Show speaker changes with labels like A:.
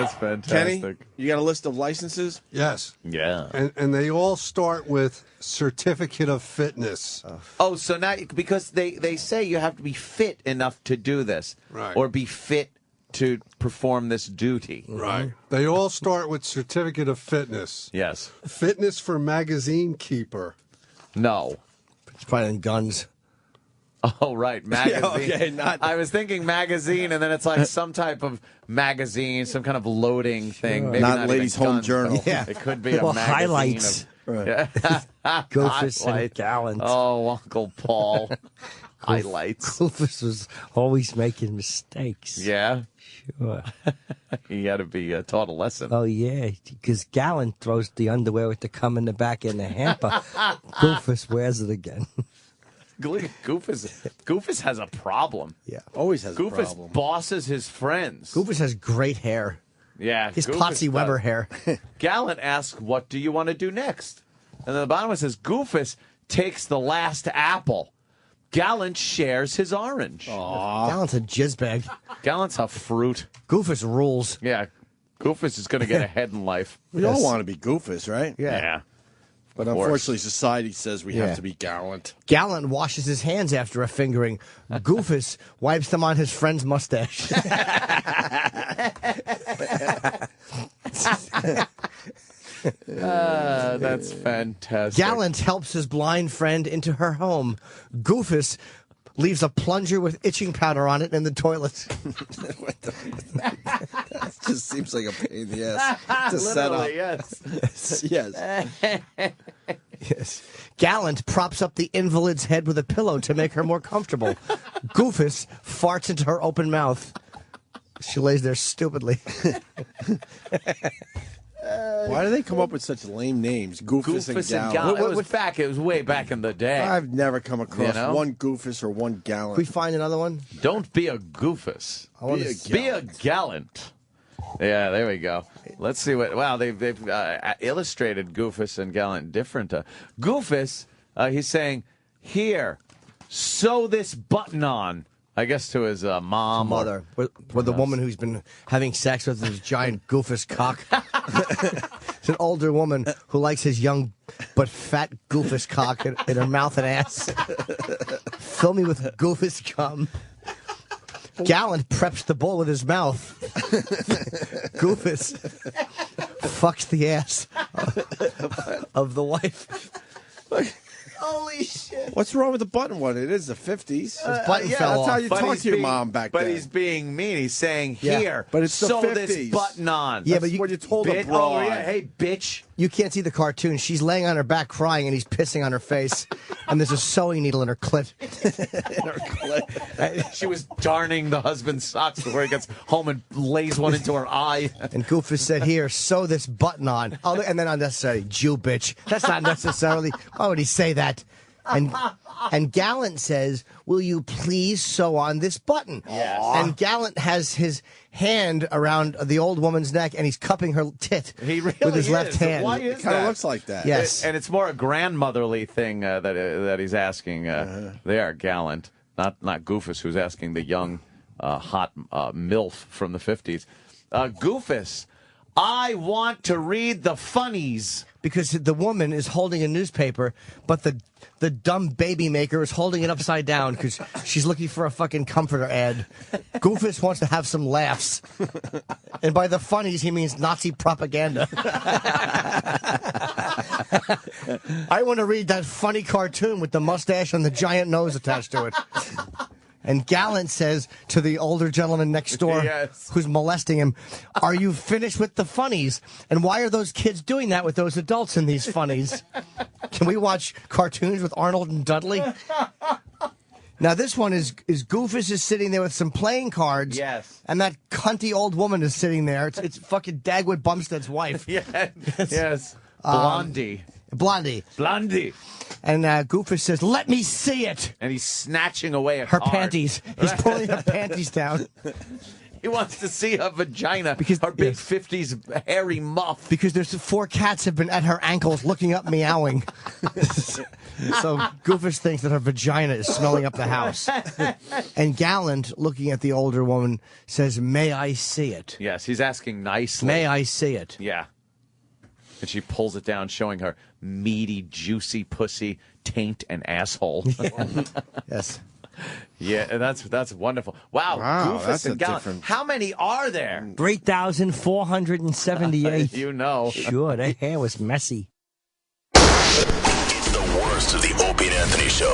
A: That's fantastic.
B: Kenny, you got a list of licenses?
C: Yes.
A: Yeah.
C: And they all start with certificate of fitness.
A: Oh, so now, because they say you have to be fit enough to do this.
C: Right.
A: Or be fit to perform this duty.
C: Right. They all start with certificate of fitness.
A: Yes.
C: Fitness for magazine keeper.
A: No.
D: It's probably in guns.
A: Oh, right. Magazine.
B: Okay, not-
A: I was thinking magazine, and then it's like some type of magazine, some kind of loading thing. Maybe
B: Not
A: not
B: Ladies'
A: even
B: Home
A: guns,
B: Journal.
A: but
D: Yeah.
A: It could be a
D: Well,
A: magazine.
D: highlights.
B: Right.
D: Goofus and
A: Highlight.
D: Gallant.
A: Oh, Uncle Paul. Highlights.
D: Goofus was always making mistakes.
A: Yeah.
D: Sure.
A: He had to be taught a lesson.
D: Oh, yeah, because Gallant throws the underwear with the cum in the back in the hamper. Goofus wears it again.
A: Look at Goofus has a problem.
D: Yeah.
B: Always has a
A: Goofus
B: problem.
A: bosses his friends.
D: Goofus has great hair.
A: Yeah.
D: His
A: Goofus
D: Potsy
A: does.
D: Weber hair.
A: Gallant asks, what do you want to do next? And then the bottom one says, Goofus takes the last apple. Gallant shares his orange.
D: Gallant's a jizzbag.
A: Gallant's a fruit.
D: Goofus rules.
A: Yeah. Goofus is going to get ahead in life.
B: We all want to be Goofus, right?
A: Yeah.
B: But
A: course.
B: unfortunately, society says we
D: Yeah.
B: have to be gallant.
D: Gallant washes his hands after a fingering. Goofus wipes them on his friend's mustache.
A: That's fantastic.
D: Gallant helps his blind friend into her home. Goofus leaves a plunger with itching powder on it in the toilet.
B: It just seems like a pain in the ass to set up.
A: Literally, yes.
B: Yes.
D: Yes. Gallant props up the invalid's head with a pillow to make her more comfortable. Goofus farts into her open mouth. She lays there stupidly.
B: Why do they come up with such lame names? Goofus and Gallant.
A: It was way back in the day.
B: I've never come across
A: You know?
B: one Goofus or one Gallant.
D: Can we find another one?
A: Don't be a Goofus. Be a gallant. Yeah, there we go. Let's see what. Wow, they've illustrated Goofus and Gallant different. Goofus, he's saying, "Here, sew this button on." I guess to his mom,
D: Mother. With the woman who's been having sex with his giant Goofus cock. It's an older woman who likes his young but fat Goofus cock in her mouth and ass. Fill me with Goofus cum. Gallant preps the bowl with his mouth. Goofus fucks the ass of the wife. Holy shit.
B: What's wrong with the button one? It is the 50s.
D: His button fell
B: that's
D: off.
B: how you talk to your mom back
A: but
B: then.
A: he's being mean. He's saying,
D: Yeah.
A: "Here,
B: But it's the
A: sew
B: 50s.
A: this button on."
D: Yeah,
B: That's
D: but you-
B: what you told a
A: Bitch.
B: broad.
A: Oh, yeah. Hey, bitch.
D: You can't see the cartoon. She's laying on her back crying, and he's pissing on her face. And there's a sewing needle in her clit.
A: She was darning the husband's socks before he gets home and lays one into her eye.
D: And Goofus said, here, sew this button on. Oh, and then unnecessary, Jew bitch. That's not necessarily. Why would he say that? And Gallant says, will you please sew on this button?
A: Yes.
D: And Gallant has his hand around the old woman's neck, and he's cupping her tit
A: He really
D: with his
A: is.
D: left hand.
A: Why
B: It
A: is
B: kind of
A: that?
B: looks like that.
D: Yes.
A: And it's more a grandmotherly thing that he's asking there, Gallant, not Goofus, who's asking the young, hot MILF from the 50s. Goofus, I want to read the funnies.
D: Because the woman is holding a newspaper, but the dumb baby maker is holding it upside down because she's looking for a fucking comforter ad. Goofus wants to have some laughs. And by the funnies, he means Nazi propaganda. I want to read that funny cartoon with the mustache and the giant nose attached to it. And Gallant says to the older gentleman next door
A: Yes.
D: who's molesting him, are you finished with the funnies? And why are those kids doing that with those adults in these funnies? Can we watch cartoons with Arnold and Dudley? Now, this one is Goofus is sitting there with some playing cards.
A: Yes.
D: And that cunty old woman is sitting there. It's fucking Dagwood Bumstead's wife.
A: Yes. Blondie.
D: Blondie. And Goofus says, let me see it.
A: And he's snatching away a
D: Her
A: card.
D: panties. He's pulling her panties down.
A: He wants to see her vagina,
D: Because-
A: her big
D: yes.
A: 50s hairy muff.
D: Because there's 4 cats have been at her ankles looking up, meowing. So Goofus thinks that her vagina is smelling up the house. And Gallant, looking at the older woman, says, "May I see it?
A: Yes, he's asking nicely.
D: May I see it?"
A: Yeah. And she pulls it down, showing her meaty, juicy pussy, taint, and asshole.
D: Yes.
A: Yeah, that's wonderful. Wow,
B: Wow,
A: Goofus
B: that's
A: and
B: a
A: Gallant.
B: different-
A: How many are there?
D: 3,478.
A: You know.
D: Sure, that hair was messy.
E: It's the worst of the Opie and Anthony Show.